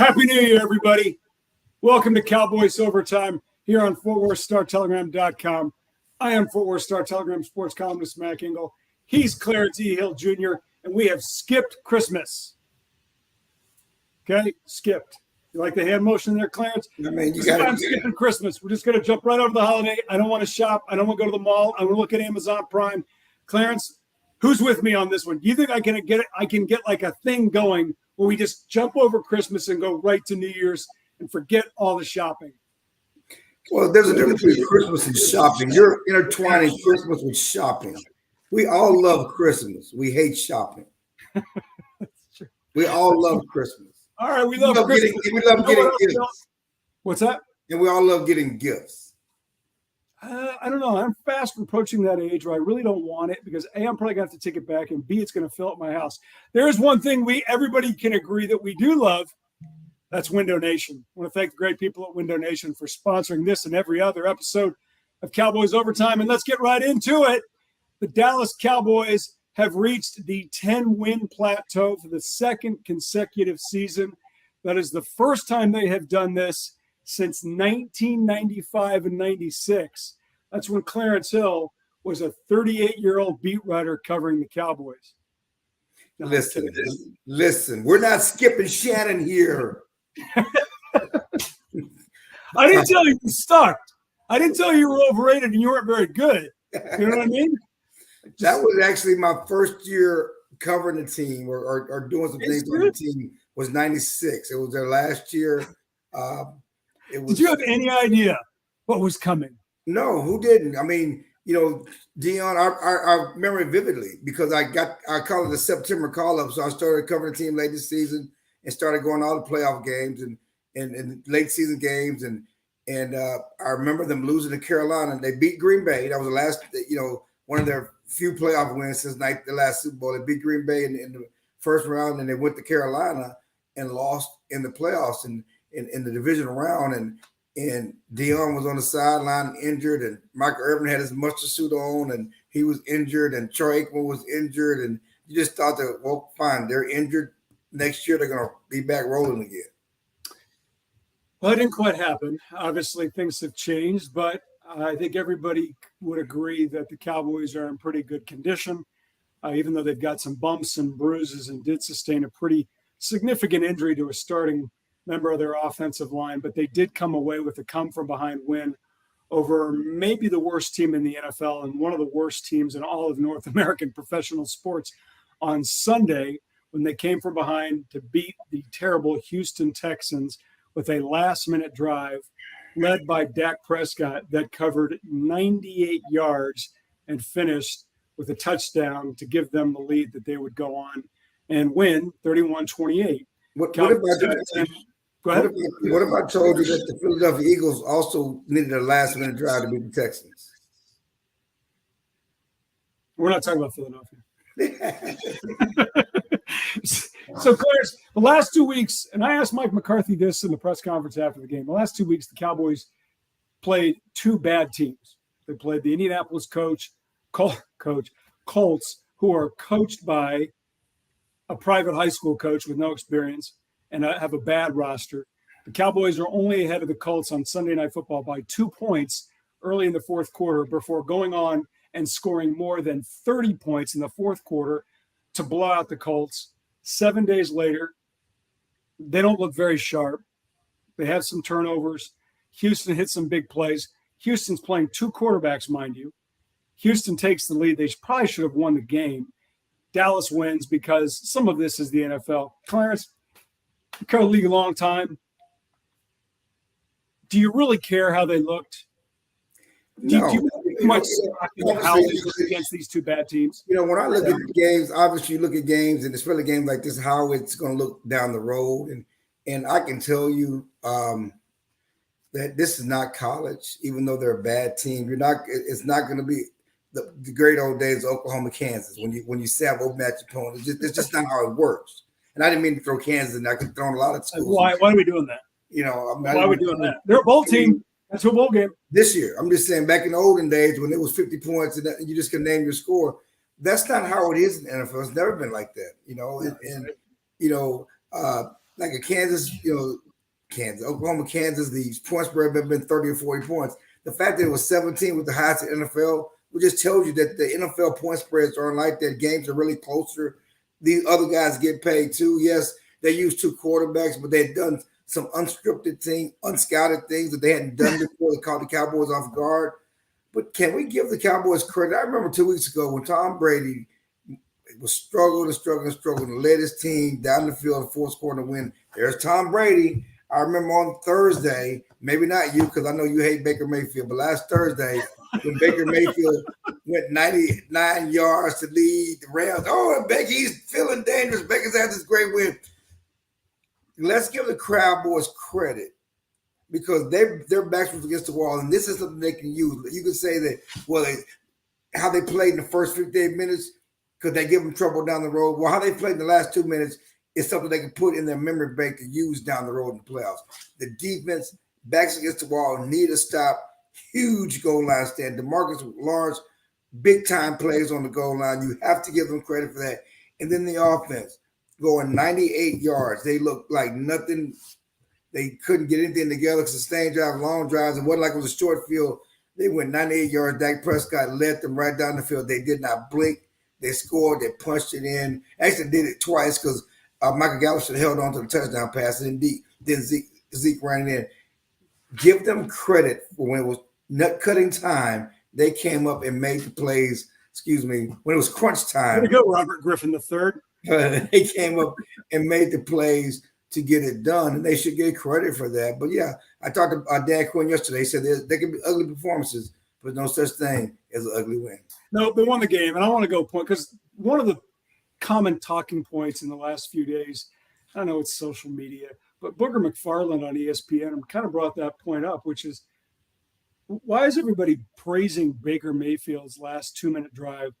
Happy New Year, everybody. Welcome to Cowboys Overtime here on FortWorthStarTelegram.com. I am Fort Worth Star Telegram sports columnist Mac Engel. He's Clarence E. Hill Jr., and we have skipped Christmas. Okay? Skipped. You like the hand motion there, Clarence? I mean, I'm skipping Christmas. We're just going to jump right over the holiday. I don't want to shop. I don't want to go to the mall. I want to look at Amazon Prime. Clarence, who's with me on this one? Do you think I can get like a thing going where we just jump over Christmas and go right to New Year's and forget all the shopping? Well, there's a difference between Christmas and shopping. You're intertwining Christmas with shopping. We all love Christmas. We hate shopping. We all love Christmas. All right, we love Christmas. We love getting gifts. What's that? And we all love getting gifts. I don't know. I'm fast approaching that age where I really don't want it because A, I'm probably going to have to take it back, and B, it's going to fill up my house. There is one thing everybody can agree that we do love. That's Window Nation. I want to thank the great people at Window Nation for sponsoring this and every other episode of Cowboys Overtime. And let's get right into it. The Dallas Cowboys have reached the 10-win plateau for the second consecutive season. That is the first time they have done this since 1995 and 96. That's when Clarence Hill was a 38-year-old beat writer covering the Cowboys. Now, listen, we're not skipping Shannon here. I didn't tell you sucked. I didn't tell you were overrated and you weren't very good. You know what I mean? That was actually my first year covering the team or doing some things on the team was 96. It was their last year. Did you have any idea what was coming? No, who didn't? I mean, Dion, I remember it vividly because I call it the September call-up. So I started covering the team late this season and started going to all the playoff games and late season games. And I remember them losing to Carolina. They beat Green Bay. That was the last, one of their few playoff wins since the last Super Bowl. They beat Green Bay in the first round, and they went to Carolina and lost in the playoffs and in the divisional round. And Dion was on the sideline injured, and Michael Irvin had his mustard suit on, and he was injured, and Troy Aikman was injured, and you just thought that, well, fine, they're injured. Next year they're going to be back rolling again. Well, it didn't quite happen. Obviously, things have changed, but I think everybody would agree that the Cowboys are in pretty good condition, even though they've got some bumps and bruises and did sustain a pretty significant injury to a starting member of their offensive line. But they did come away with a come-from-behind win over maybe the worst team in the NFL and one of the worst teams in all of North American professional sports on Sunday when they came from behind to beat the terrible Houston Texans with a last-minute drive led by Dak Prescott that covered 98 yards and finished with a touchdown to give them the lead that they would go on and win 31-28. What if I told you that the Philadelphia Eagles also needed a last-minute drive to beat the Texans? We're not talking about Philadelphia. So, Clarence, the last 2 weeks, and I asked Mike McCarthy this in the press conference after the game, the last 2 weeks the Cowboys played two bad teams. They played the Indianapolis Colts, who are coached by a private high school coach with no experience and have a bad roster. The Cowboys are only ahead of the Colts on Sunday Night Football by 2 points early in the fourth quarter before going on and scoring more than 30 points in the fourth quarter to blow out the Colts. 7 days later, they don't look very sharp. They have some turnovers. Houston hit some big plays. Houston's playing two quarterbacks, mind you. Houston takes the lead. They probably should have won the game. Dallas wins because some of this is the NFL. Clarence, you covered the league a long time. Do you really care how they looked? Do you much how they look against these two bad teams? When I look at the games, obviously you look at games, and especially games like this, how it's going to look down the road. And I can tell you that this is not college, even though they're a bad team. It's not going to be the great old days of Oklahoma, Kansas, when you stab open at your opponent. It's just not how it works. And I didn't mean to throw Kansas in there. I could throw in a lot of schools. Why are we doing that? Why are we doing that? They're a bowl team. That's a bowl game. This year, I'm just saying, back in the olden days when it was 50 points and you just can name your score, that's not how it is in the NFL. It's never been like that, like a Kansas, Oklahoma, Kansas, the point spread have been 30 or 40 points. The fact that it was 17 with the highest in the NFL, we just tells you that the NFL point spreads aren't like that. Games are really closer. These other guys get paid too. Yes, they use two quarterbacks, but they've done some unscripted things, unscouted things that they hadn't done before. They caught the Cowboys off guard. But can we give the Cowboys credit? I remember 2 weeks ago when Tom Brady was struggling to lead his team down the field in the fourth quarter to win. There's Tom Brady. I remember on Thursday, maybe not you because I know you hate Baker Mayfield, but last Thursday when Baker Mayfield went 99 yards to lead the Rams. Oh, Baker, he's feeling dangerous. Baker's had this great win. Let's give the Cowboys credit because their backs was against the wall, and this is something they can use. You could say that, well, how they played in the first 58 minutes, could they give them trouble down the road? Well, how they played in the last 2 minutes is something they can put in their memory bank to use down the road in the playoffs. The defense, backs against the wall, need to stop. Huge goal line stand. DeMarcus Lawrence, big time plays on the goal line. You have to give them credit for that. And then the offense, going 98 yards. They looked like nothing. They couldn't get anything together. Sustained drive, long drives. It wasn't like it was a short field. They went 98 yards. Dak Prescott led them right down the field. They did not blink. They scored. They punched it in. Actually did it twice because Michael Gallup should have held on to the touchdown pass. And then Zeke ran it in. Give them credit for when it was nut-cutting time, they came up and made the plays. When it was crunch time. Way to go, Robert Griffin III. They came up and made the plays to get it done, and they should get credit for that. But, yeah, I talked to Dan Quinn yesterday. He said there can be ugly performances, but no such thing as an ugly win. No, they won the game, and I want to go point because one of the common talking points in the last few days, I know it's social media, but Booger McFarland on ESPN kind of brought that point up, which is why is everybody praising Baker Mayfield's last 2-minute drive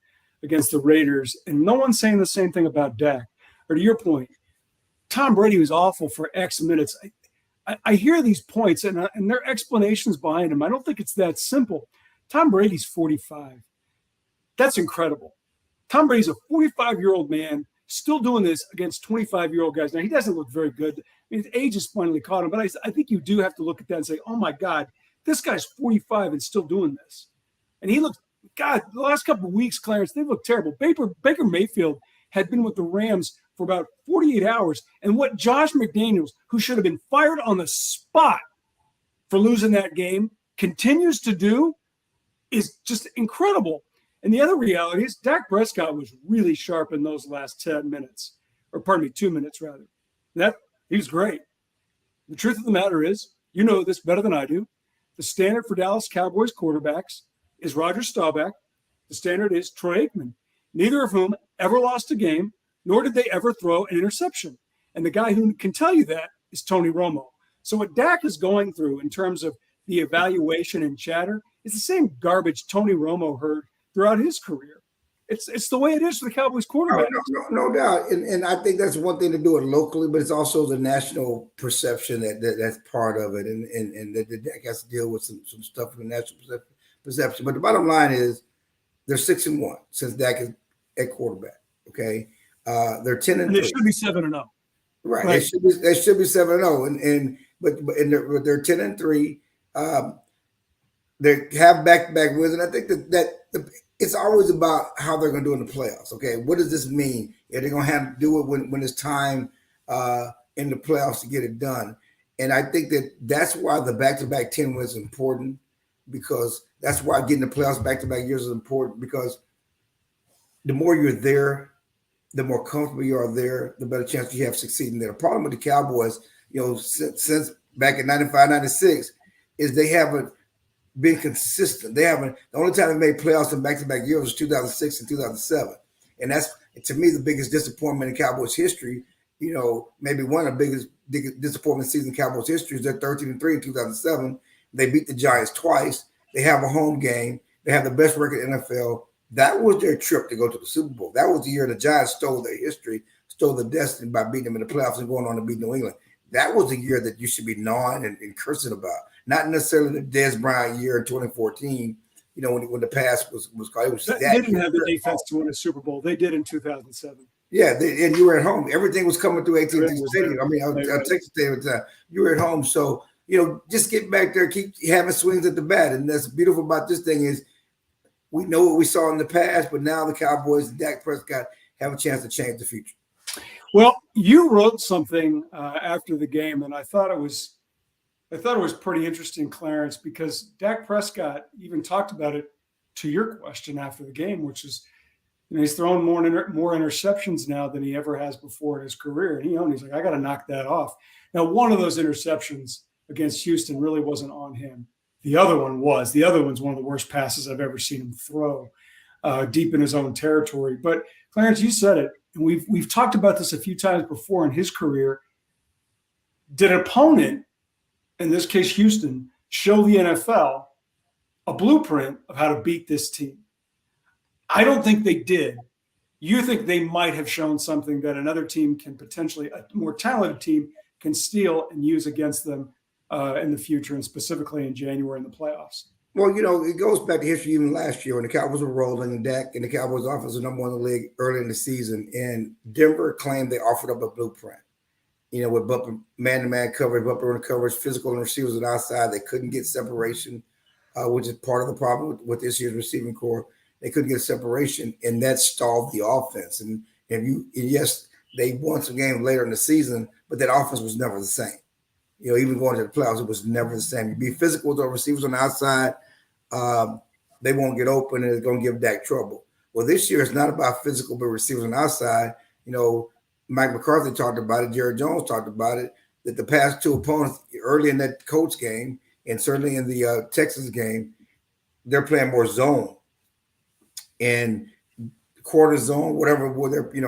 against the Raiders and no one's saying the same thing about Dak? Or to your point, Tom Brady was awful for X minutes. I hear these points and there are explanations behind them. I don't think it's that simple. Tom Brady's 45. That's incredible. Tom Brady's a 45-year-old man still doing this against 25-year-old guys. Now, he doesn't look very good. I mean, his age has finally caught him. But I think you do have to look at that and say, oh, my God, this guy's 45 and still doing this. And he looks, God, the last couple of weeks, Clarence, they look terrible. Baker Mayfield had been with the Rams for about 48 hours. And what Josh McDaniels, who should have been fired on the spot for losing that game, continues to do is just incredible. And the other reality is Dak Prescott was really sharp in those last 10 minutes, or pardon me, 2 minutes rather. He was great. The truth of the matter is, you know this better than I do. The standard for Dallas Cowboys quarterbacks is Roger Staubach. The standard is Troy Aikman, neither of whom ever lost a game, nor did they ever throw an interception. And the guy who can tell you that is Tony Romo. So what Dak is going through in terms of the evaluation and chatter is the same garbage Tony Romo heard throughout his career. It's the way it is for the Cowboys quarterback. No doubt. And I think that's one thing to do it locally, but it's also the national perception that's part of it. And that has to deal with some stuff in the national perception. But the bottom line is they're 6-1 since Dak is at quarterback. Okay. They're 10-3. And they should be 7-0. Right. They should be 7-0. But they're 10-3. They have back-to-back wins. And I think that it's always about how they're going to do in the playoffs. Okay, what does this mean? Are they going to have to do it when it's time in the playoffs to get it done? And I think that's why the back-to-back 10 wins is important, because that's why getting the playoffs back-to-back years is important, because the more you're there, the more comfortable you are there, the better chance you have succeeding there. The problem with the Cowboys, since back in 95, 96, is they haven't been consistent. They haven't. The only time they made playoffs in back-to-back years was 2006 and 2007, and that's, to me, the biggest disappointment in Cowboys history. Maybe one of the biggest disappointment season in Cowboys history is they're 13-3 in 2007. They beat the Giants twice. They have a home game. They have the best record in the NFL. That was their trip to go to the Super Bowl. That was the year the Giants stole their history, stole their destiny by beating them in the playoffs and going on to beat New England. That was the year that you should be gnawing and cursing about. Not necessarily the Des Bryant year in 2014, when the pass was called. They didn't have the defense to win a Super Bowl. They did in 2007. Yeah, and you were at home. Everything was coming through AT&T Everything was Stadium. there. I mean, Right. Texas Stadium at the time. You were at home, so just get back there, keep having swings at the bat, and that's beautiful about this thing is we know what we saw in the past, but now the Cowboys and Dak Prescott have a chance to change the future. Well, you wrote something after the game, and I thought it was pretty interesting, Clarence, because Dak Prescott even talked about it to your question after the game, which is, he's thrown more interceptions now than he ever has before in his career, and he's like, I got to knock that off. Now, one of those interceptions against Houston really wasn't on him. The other one was. The other one's one of the worst passes I've ever seen him throw, deep in his own territory. But Clarence, you said it, and we've talked about this a few times before in his career. Did an opponent, in this case Houston, show the NFL a blueprint of how to beat this team? I don't think they did. You think they might have shown something that another team can potentially, a more talented team, can steal and use against them in the future, and specifically in January in the playoffs? Well, it goes back to history even last year when the Cowboys were rolling and Dak and the Cowboys offense was number one in the league early in the season. And Denver claimed they offered up a blueprint, with Butler man-to-man coverage, Butler in coverage, physical and receivers on the outside. They couldn't get separation, which is part of the problem with this year's receiving core. They couldn't get separation, and that stalled the offense. And yes, they won some games later in the season, but that offense was never the same. Even going to the playoffs, it was never the same. You be physical with the receivers on the outside, they won't get open, and it's going to give Dak trouble. Well, this year it's not about physical, but receivers on the outside. Mike McCarthy talked about it. Jerry Jones talked about it, that the past two opponents early in that Colts game and certainly in the Texas game, they're playing more zone and quarter zone, whatever.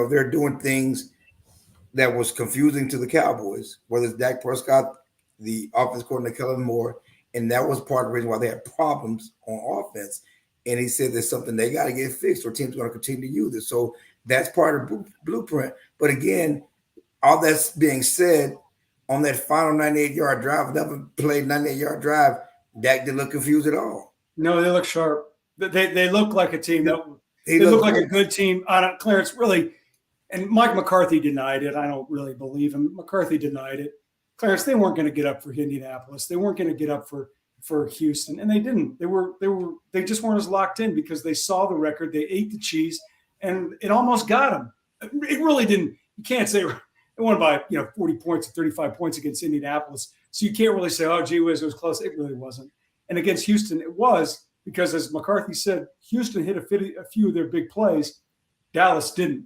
They're doing things that was confusing to the Cowboys, whether it's Dak Prescott, the offense coordinator Kellen Moore, and that was part of the reason why they had problems on offense. And he said there's something they got to get fixed, or teams are going to continue to use it. So that's part of the blueprint. But again, all that's being said, on that final 98-yard drive, another played 98-yard drive, Dak didn't look confused at all. No, they look sharp. They look like a team. They look like a good team. Clarence, really, and Mike McCarthy denied it. I don't really believe him. McCarthy denied it. Clarence, they weren't going to get up for Indianapolis. They weren't going to get up for Houston, and they didn't. They just weren't as locked in because they saw the record. They ate the cheese, and it almost got them. It really didn't. You can't say they won by 40 points or 35 points against Indianapolis. So you can't really say, oh, gee whiz, it was close. It really wasn't. And against Houston, it was, because as McCarthy said, Houston hit a few of their big plays. Dallas didn't.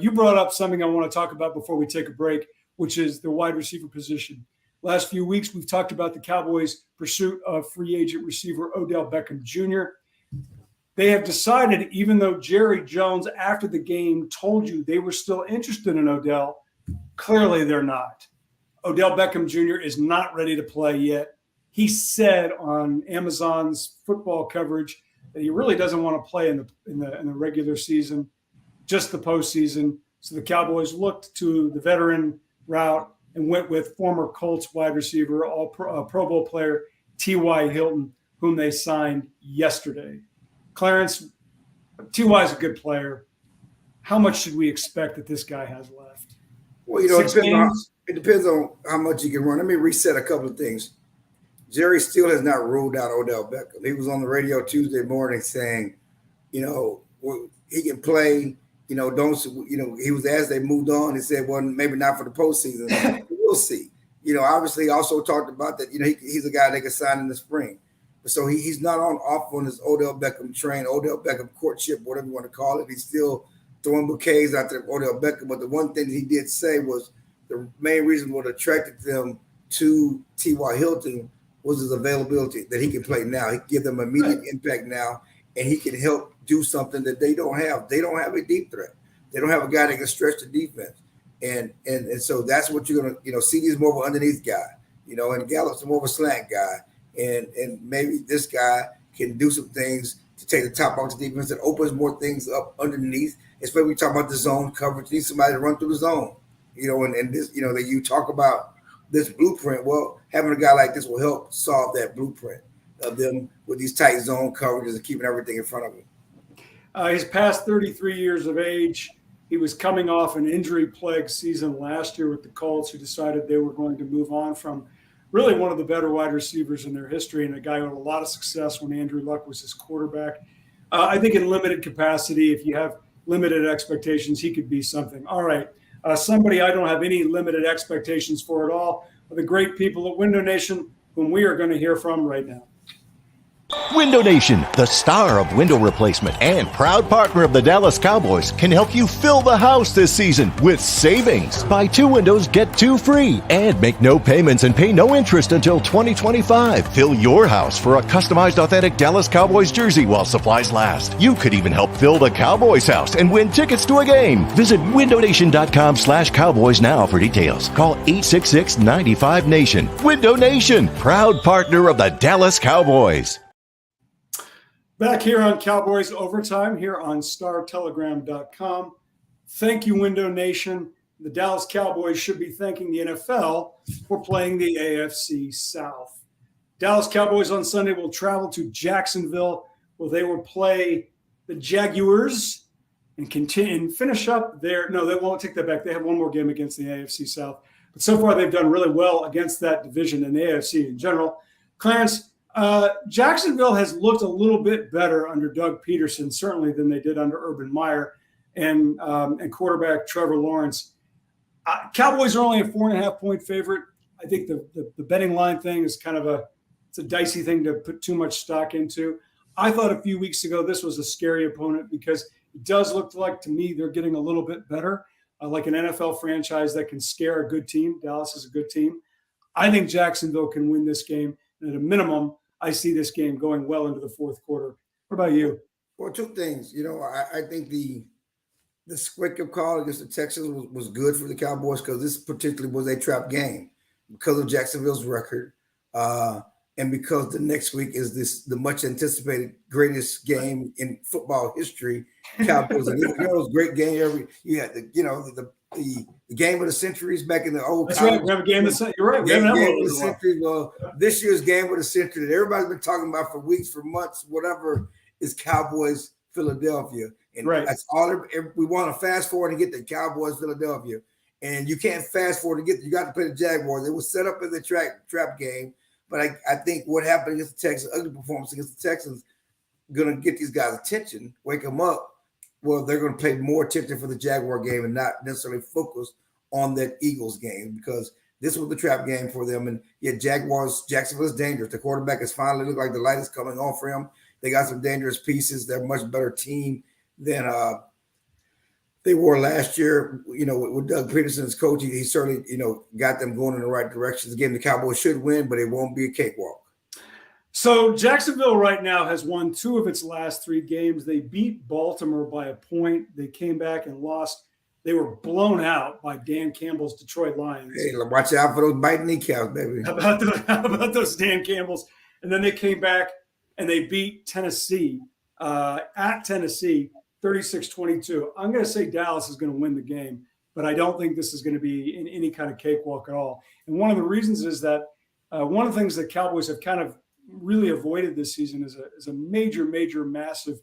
You brought up something I want to talk about before we take a break, which is the wide receiver position. Last few weeks, we've talked about the Cowboys' pursuit of free agent receiver Odell Beckham Jr. They have decided, even though Jerry Jones, after the game, told you they were still interested in Odell, clearly they're not. Odell Beckham Jr. is not ready to play yet. He said on Amazon's football coverage that he really doesn't want to play in the regular season, just the postseason. So the Cowboys looked to the veteran route and went with former Colts wide receiver, Pro Bowl player T.Y. Hilton, whom they signed yesterday. Clarence, T.Y. is a good player. How much should we expect that this guy has left? Well, it depends on how much he can run. Let me reset a couple of things. Jerry still has not ruled out Odell Beckham. He was on the radio Tuesday morning saying, he can play. He was asked, they moved on. He said, well, maybe not for the postseason. We'll see. Obviously also talked about that, he's a guy they could sign in the spring. So he's not off on his Odell Beckham train, Odell Beckham courtship, whatever you want to call it. He's still throwing bouquets out there, Odell Beckham. But the one thing that he did say was the main reason what attracted them to T.Y. Hilton was his availability, that he can play now. He can give them immediate impact now, and he can help do something that they don't have. They don't have a deep threat. They don't have a guy that can stretch the defense. And so that's what you're going to, CD's more of an underneath guy, and Gallup's more of a slant guy. And maybe this guy can do some things to take the top off the defense and opens more things up underneath. Especially when we talk about the zone coverage, you need somebody to run through the zone, and this, that you talk about this blueprint. Well, having a guy like this will help solve that blueprint of them with these tight zone coverages and keeping everything in front of him. He's past 33 years of age. He was coming off an injury-plagued season last year with the Colts, who decided they were going to move on from really one of the better wide receivers in their history and a guy who had a lot of success when Andrew Luck was his quarterback. I think in limited capacity, if you have limited expectations, he could be something. All right. Somebody I don't have any limited expectations for at all are the great people at Window Nation, whom we are going to hear from right now. Window Nation, the star of window replacement and proud partner of the Dallas Cowboys, can help you fill the house this season with savings. Buy 2 windows, get 2 free, and make no payments and pay no interest until 2025. Fill your house for a customized authentic Dallas Cowboys jersey while supplies last. You could even help fill the Cowboys house and win tickets to a game. Visit windownation.com/Cowboys now for details. Call 866-95-NATION. Window Nation, proud partner of the Dallas Cowboys. Back here on Cowboys Overtime, here on StarTelegram.com. Thank you, Window Nation. The Dallas Cowboys should be thanking the NFL for playing the AFC South. Dallas Cowboys on Sunday will travel to Jacksonville, where they will play the Jaguars and continue and finish up their – no, they won't take that back. They have one more game against the AFC South. But so far they've done really well against that division and the AFC in general. Clarence, Jacksonville has looked a little bit better under Doug Peterson, certainly than they did under Urban Meyer and quarterback Trevor Lawrence. Cowboys are only a 4.5-point favorite. I think the betting line thing is kind of it's a dicey thing to put too much stock into. I thought a few weeks ago this was a scary opponent because it does look like, to me, they're getting a little bit better, like an NFL franchise that can scare a good team. Dallas is a good team. I think Jacksonville can win this game. And at a minimum, I see this game going well into the fourth quarter. What about you? Well, 2 things. I think the wake-up call against the Texans was good for the Cowboys because this particularly was a trap game because of Jacksonville's record and because the next week is the much-anticipated greatest game in football history. Cowboys and Eagles, great game. The game of the centuries back in the old. That's right. We have a game of the century. You're right. We haven't had one of those. Well, this year's game of the century that everybody's been talking about for weeks, for months, whatever, is Cowboys Philadelphia, and that's all. We want to fast forward and get the Cowboys Philadelphia, and you can't fast forward to get. You got to play the Jaguars. It was set up as a trap game, but I think what happened against the Texans, ugly performance against the Texans, going to get these guys' attention, wake them up. Well, they're going to pay more attention for the Jaguar game and not necessarily focus on that Eagles game because this was the trap game for them. And yet Jacksonville is dangerous. The quarterback has finally looked like the light is coming on for him. They got some dangerous pieces. They're a much better team than they were last year. With Doug Peterson's coach, he certainly, got them going in the right direction. Again, the Cowboys should win, but it won't be a cakewalk. So Jacksonville right now has won 2 of its last 3 games. They beat Baltimore by a point. They came back and lost. They were blown out by Dan Campbell's Detroit Lions. Hey, watch out for those biting kneecaps, baby. How about those Dan Campbells? And then they came back and they beat Tennessee at Tennessee 36-22. I'm going to say Dallas is going to win the game, but I don't think this is going to be in any kind of cakewalk at all. And one of the reasons is that one of the things that Cowboys have kind of really avoided this season is a major, massive,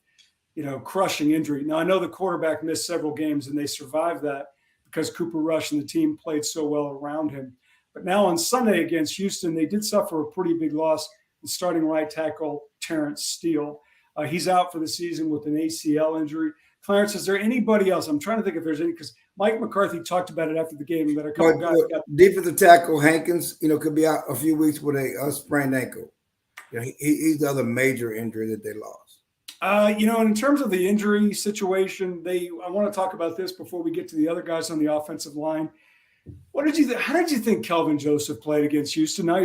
crushing injury. Now, I know the quarterback missed several games and they survived that because Cooper Rush and the team played so well around him. But now on Sunday against Houston, they did suffer a pretty big loss in starting right tackle Terrence Steele. He's out for the season with an ACL injury. Clarence, is there anybody else? I'm trying to think if there's any, because Mike McCarthy talked about it after the game that a couple guys got. Defensive tackle Hankins, could be out a few weeks with a sprained ankle. He's the other major injury that they lost. In terms of the injury situation, I want to talk about this before we get to the other guys on the offensive line. How did you think Kelvin Joseph played against Houston? Now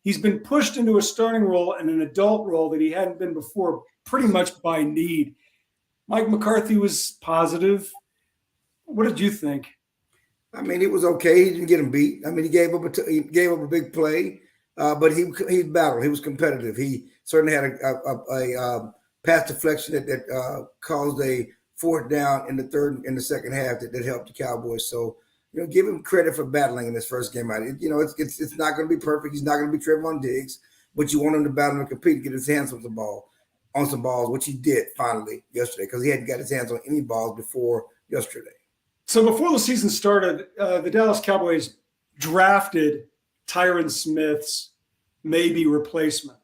he's been pushed into a starting role and an adult role that he hadn't been before, pretty much by need. Mike McCarthy was positive. What did you think? I mean, it was okay. He didn't get him beat. I mean, he gave up a big play. But he battled. He was competitive. He certainly had a pass deflection that caused a 4th down in the second half that helped the Cowboys. So, give him credit for battling in this first game out. It's not going to be perfect. He's not going to be Trevon Diggs, but you want him to battle and compete, get his hands on some balls, which he did finally yesterday because he hadn't got his hands on any balls before yesterday. So before the season started, the Dallas Cowboys drafted Tyron Smith's maybe replacement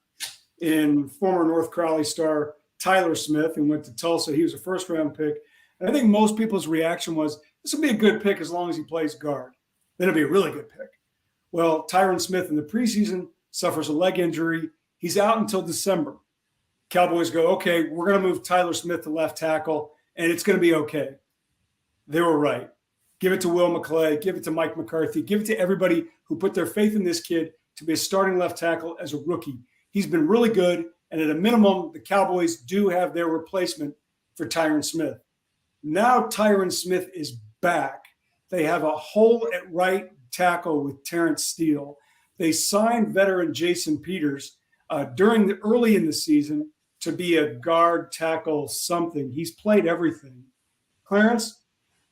in former North Crowley star Tyler Smith, who went to Tulsa. He was a first-round pick. And I think most people's reaction was, this will be a good pick as long as he plays guard. Then it'll be a really good pick. Well, Tyron Smith in the preseason suffers a leg injury. He's out until December. Cowboys go, okay, we're going to move Tyler Smith to left tackle, and it's going to be okay. They were right. Give it to Will McClay. Give it to Mike McCarthy. Give it to everybody who put their faith in this kid to be a starting left tackle as a rookie. He's been really good, and at a minimum, the Cowboys do have their replacement for Tyron Smith. Now Tyron Smith is back. They have a hole at right tackle with Terrence Steele. They signed veteran Jason Peters early in the season to be a guard tackle something. He's played everything. Clarence,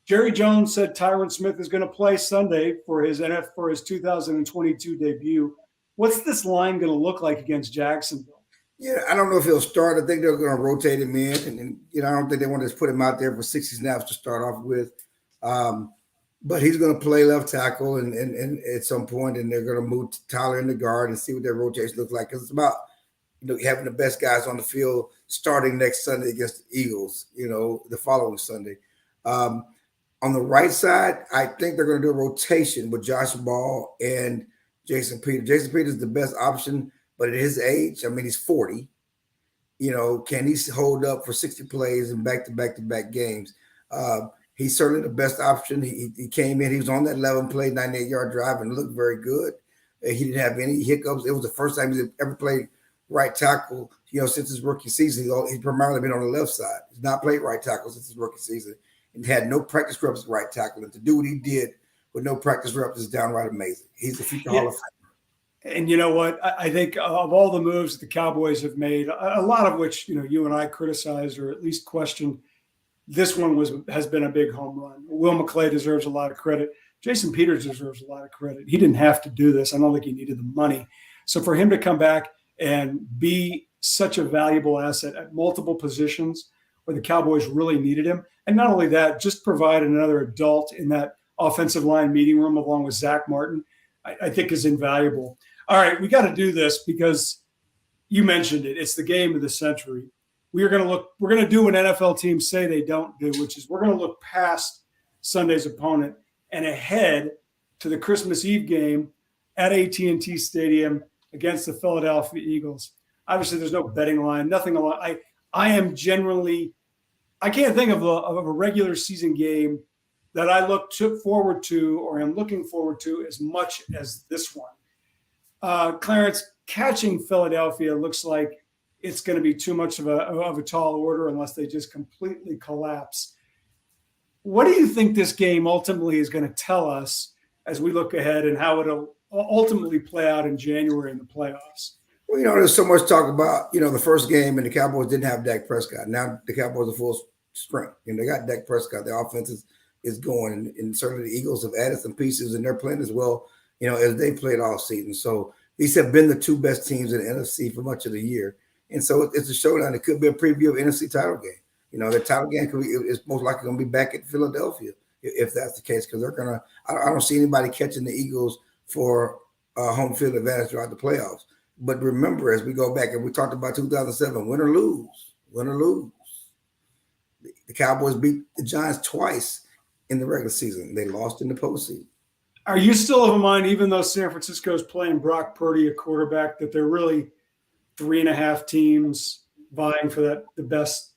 Jerry Jones said Tyron Smith is going to play Sunday for his 2022 debut. What's this line going to look like against Jacksonville? Yeah, I don't know if he'll start. I think they're going to rotate him in, and I don't think they want to just put him out there for 60 snaps to start off with. But he's going to play left tackle, and at some point, and they're going to move Tyler in the guard and see what their rotation looks like. Because it's about having the best guys on the field starting next Sunday against the Eagles. The following Sunday. On the right side, I think they're going to do a rotation with Josh Ball and Jason Peters. Jason Peters is the best option, but at his age, I mean, he's 40. Can he hold up for 60 plays and back-to-back games? He's certainly the best option. He came in. He was on that 11-play, 98-yard drive and looked very good. He didn't have any hiccups. It was the first time he's ever played right tackle, since his rookie season. He's primarily been on the left side. He's not played right tackle since his rookie season and had no practice reps at right tackle. And to do what he did with no practice reps is downright amazing. He's a future Hall of Famer. And you know what? I think of all the moves that the Cowboys have made, a lot of which, you and I criticized or at least questioned, this one has been a big home run. Will McClay deserves a lot of credit. Jason Peters deserves a lot of credit. He didn't have to do this. I don't think he needed the money. So for him to come back and be such a valuable asset at multiple positions where the Cowboys really needed him, and not only that, just provide another adult in that offensive line meeting room along with Zach Martin, I think is invaluable. All right, we got to do this because you mentioned it. It's the game of the century. We're going to do what NFL teams say they don't do, which is we're going to look past Sunday's opponent and ahead to the Christmas Eve game at AT&T Stadium against the Philadelphia Eagles. Obviously, there's no betting line, nothing. I am generally – I can't think of a regular season game that I forward to or am looking forward to as much as this one. Clarence, catching Philadelphia looks like it's going to be too much of a tall order unless they just completely collapse. What do you think this game ultimately is going to tell us as we look ahead and how it'll ultimately play out in January in the playoffs? Well, there's so much talk about, the first game and the Cowboys didn't have Dak Prescott. Now the Cowboys are full strength. They got Dak Prescott. Their offense is going. And certainly the Eagles have added some pieces and they're playing as well, as they played all season. So these have been the two best teams in the NFC for much of the year. And so it's a showdown. It could be a preview of NFC title game. The title game is most likely going to be back at Philadelphia if that's the case, because they're going to – I don't see anybody catching the Eagles for home field advantage throughout the playoffs. But remember, as we go back, and we talked about 2007, win or lose, the Cowboys beat the Giants twice in the regular season. They lost in the postseason. Are you still of a mind, even though San Francisco is playing Brock Purdy, a quarterback, that they're really 3.5 teams vying for the best?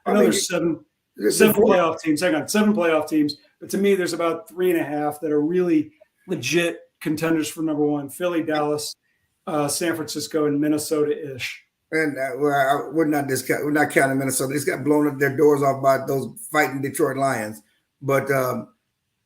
I know there's seven playoff teams. Hang on, 7 playoff teams. But to me, there's about 3.5 that are really legit contenders for number one: Philly, Dallas, San Francisco, and Minnesota-ish. And we're not counting Minnesota. They just got blown up their doors off by those fighting Detroit Lions. But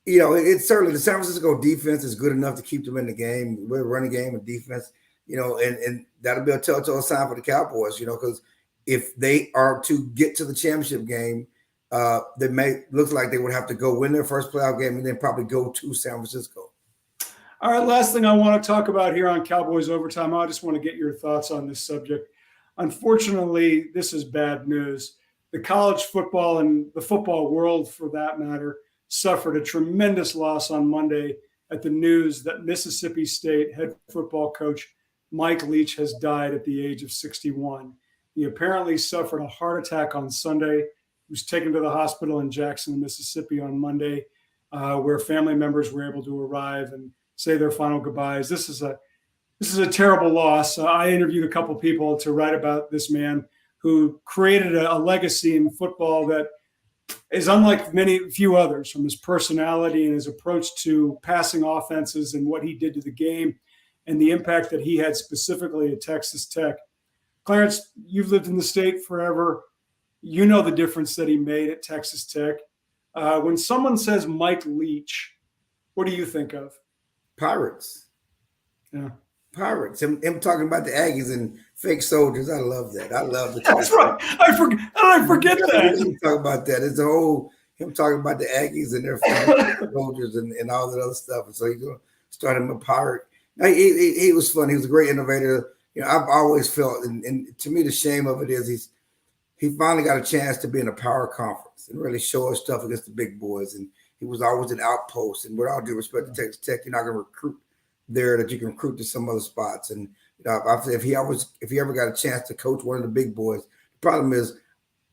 it's certainly the San Francisco defense is good enough to keep them in the game. We're running game and defense, and that'll be a telltale sign for the Cowboys, because if they are to get to the championship game, looks like they would have to go win their first playoff game and then probably go to San Francisco. All right, last thing I want to talk about here on Cowboys Overtime, I just want to get your thoughts on this subject. Unfortunately, this is bad news. The college football and the football world, for that matter, suffered a tremendous loss on Monday at the news that Mississippi State head football coach Mike Leach has died at the age of 61. He apparently suffered a heart attack on Sunday. He was taken to the hospital in Jackson, Mississippi on Monday, where family members were able to arrive and say their final goodbyes. This is a terrible loss. I interviewed a couple people to write about this man who created a legacy in football that is unlike few others, from his personality and his approach to passing offenses and what he did to the game and the impact that he had specifically at Texas Tech. Clarence, you've lived in the state forever. You know the difference that he made at Texas Tech. When someone says Mike Leach, what do you think of? Pirates. Yeah. Pirates. Him talking about the Aggies and fake soldiers. I love that. I love the That's right. I forget that. We talk about that. It's the whole him talking about the Aggies and their fake soldiers and all that other stuff. And so he's going to start him a pirate. Now, he was fun. He was a great innovator. You know, I've always felt, and to me, the shame of it is he finally got a chance to be in a power conference and really show us stuff against the big boys. And he was always an outpost. And with all due respect to Texas Tech, you're not going to recruit there that you can recruit to some other spots. And you know, if he ever got a chance to coach one of the big boys, the problem is,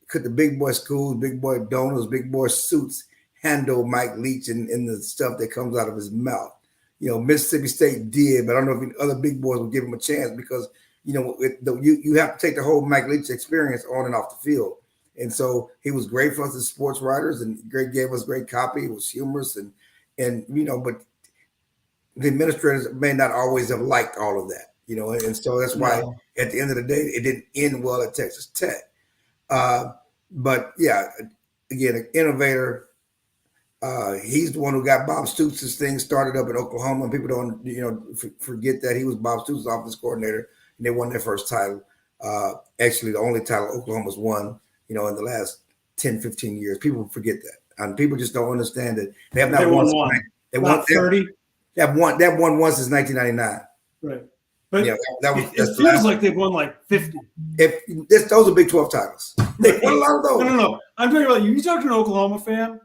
could the big boy schools, big boy donors, big boy suits handle Mike Leach and the stuff that comes out of his mouth? You know, Mississippi State did, but I don't know if any other big boys would give him a chance because, you know, you have to take the whole Mike Leach experience on and off the field. And so he was great for us as sports writers and gave us great copy. It was humorous and you know, but the administrators may not always have liked all of that, you know, and so that's why at the end of the day, it didn't end well at Texas Tech. But yeah, again, an innovator. He's the one who got Bob Stoops' thing started up in Oklahoma. And people don't, you know, forget that he was Bob Stoops' offense coordinator, and they won their first title. Actually, the only title Oklahoma's won, you know, in the last 10, 15 years. People forget that, and people just don't understand that they have not won. They won 30. They have won once since 1999. Right, but yeah, it feels like they've won like 50. Those are Big 12 titles. They won a lot of those. No. I'm talking about you talk to an Oklahoma fan.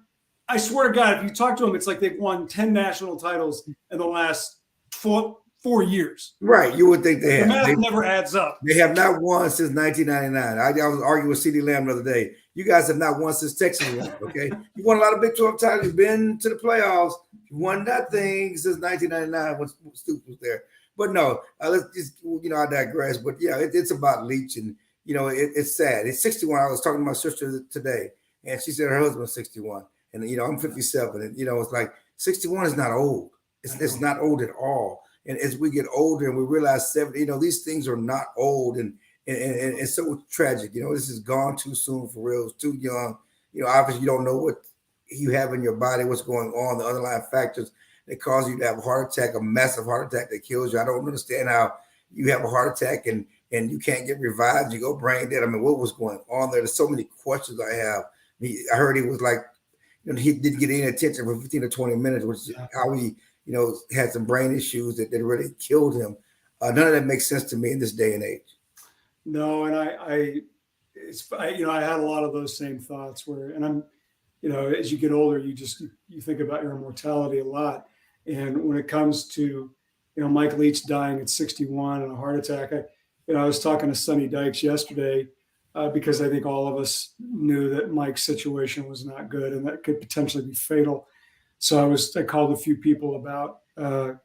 I swear to God, if you talk to them, it's like they've won 10 national titles in the last 4 years. Right. You would think they have. The math never adds up. They have not won since 1999. I was arguing with C.D. Lamb the other day. You guys have not won since Texas won, okay? You won a lot of Big 12 titles. You've been to the playoffs. You won nothing since 1999 when Stoops was there. But no, let's just, you know, I digress. But, yeah, it's about Leach. And, you know, it's sad. It's 61. I was talking to my sister today, and she said her husband's 61. And, you know, I'm 57. And, you know, it's like 61 is not old. It's not old at all. And as we get older and we realize 70, you know, these things are not old and so tragic. You know, this is gone too soon for real. It's too young. You know, obviously you don't know what you have in your body, what's going on, the underlying factors that cause you to have a heart attack, a massive heart attack that kills you. I don't understand how you have a heart attack and you can't get revived. You go brain dead. I mean, what was going on there? There's so many questions I have. I heard he was like, you know, he didn't get any attention for 15 or 20 minutes, which is how he, you know, had some brain issues that really killed him. None of that makes sense to me in this day and age. No, and I you know, I had a lot of those same thoughts and I'm, you know, as you get older, you think about your mortality a lot. And when it comes to, you know, Mike Leach dying at 61 and a heart attack, I was talking to Sonny Dykes yesterday because I think all of us knew that Mike's situation was not good and that could potentially be fatal. So I called a few people about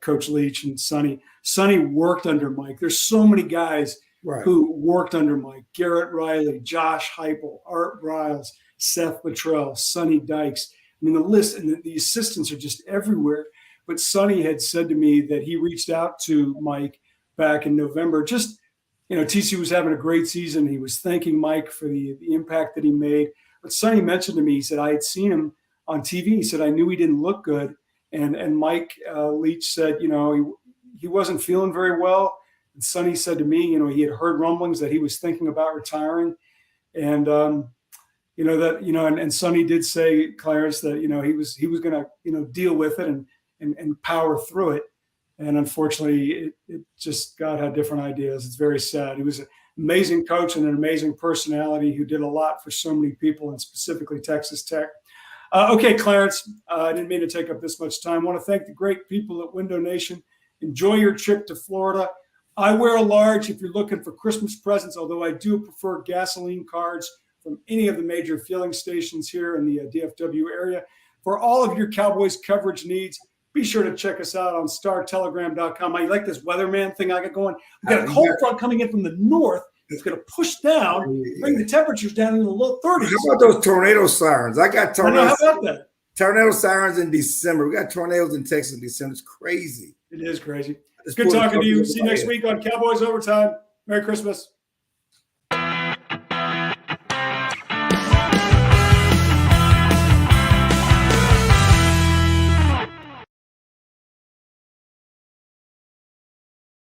Coach Leach and Sonny. Sonny worked under Mike. There's so many guys who worked under Mike: Garrett Riley, Josh Heupel, Art Briles, Seth Luttrell, Sonny Dykes. I mean, the list and the assistants are just everywhere. But Sonny had said to me that he reached out to Mike back in November. Just, you know, TCU was having a great season. He was thanking Mike for the impact that he made. But Sonny mentioned to me, he said, I had seen him on TV. He said, I knew he didn't look good. And Mike Leach said, you know, he wasn't feeling very well. And Sonny said to me, you know, he had heard rumblings that he was thinking about retiring. And, you know, that, you know, and Sonny did say, Clarence, that, you know, he was going to, you know, deal with it and power through it. And unfortunately, it just, God had different ideas. It's very sad. He was an amazing coach and an amazing personality who did a lot for so many people, and specifically Texas Tech. Okay, Clarence, I didn't mean to take up this much time. I want to thank the great people at Window Nation. Enjoy your trip to Florida. I wear a large if you're looking for Christmas presents, although I do prefer gasoline cards from any of the major filling stations here in the DFW area. For all of your Cowboys coverage needs, be sure to check us out on startelegram.com. I like this weatherman thing I got going. We got a cold front coming in from the north. It's going to push down, bring the temperatures down into the low 30s. How about those tornado sirens? I got tornado. How about that? Tornado sirens in December. We got tornadoes in Texas in December. It's crazy. It is crazy. It's good talking to you. See you next week on Cowboys Overtime. Merry Christmas.